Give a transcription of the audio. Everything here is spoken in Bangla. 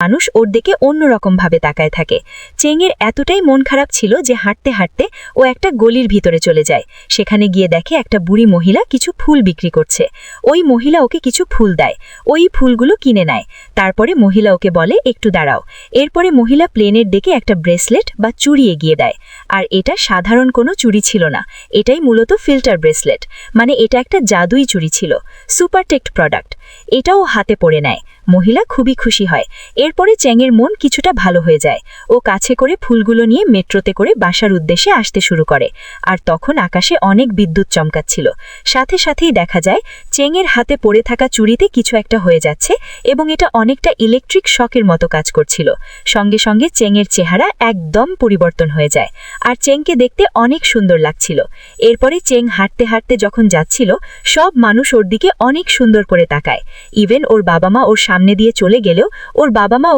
মানুষ ওর দিকে অন্যরকমভাবে তাকায় থাকে। চেংয়ের এতটাই মন খারাপ ছিল যে হাঁটতে হাঁটতে ও একটা গলির ভিতরে চলে যায়। সেখানে গিয়ে দেখে একটা বুড়ি মহিলা কিছু ফুল বিক্রি করছে। ওই মহিলা ওকে কিছু ফুল দেয়, ওই ফুলগুলো কিনে নেয়। তারপরে মহিলা ওকে বলে একটু দাঁড়াও। এরপরে মহিলা প্লেনের দিকে একটা ব্রেসলেট বা চুড়ি এগিয়ে দেয়। আর এটা সাধারণ কোনো চুড়ি ছিল না, এটাই মূলত ফিল্টার ব্রেসলেট, মানে এটা একটা জাদুই চুড়ি ছিল, সুপারটেক্ট প্রোডাক্ট। এটাও হাতে পরে নেয়। মহিলা খুবই খুশি হয়। এরপরে চেংয়ের মন কিছুটা ভালো হয়ে যায়। ও কাছে করে ফুলগুলো নিয়ে মেট্রোতে করে বাসার উদ্দেশ্যে আসতে শুরু করে। আর তখন আকাশে অনেক বিদ্যুৎ চমকাচ্ছিল। সাথে সাথেই দেখা যায় চেংয়ের হাতে পড়ে থাকা চুড়িতে কিছু একটা হয়ে যাচ্ছে এবং এটা অনেকটা ইলেকট্রিক শকের মতো কাজ করছিল। সঙ্গে সঙ্গে চেংয়ের চেহারা একদম পরিবর্তন হয়ে যায় আর চেংকে দেখতে অনেক সুন্দর লাগছিল। এরপরে চেং হাঁটতে হাঁটতে যখন যাচ্ছিল, সব মানুষ ওর দিকে অনেক সুন্দর করে তাকায়। ইভেন ওর বাবা মা ওর সামনে দিয়ে চলে গেলেও ওর বাবা মা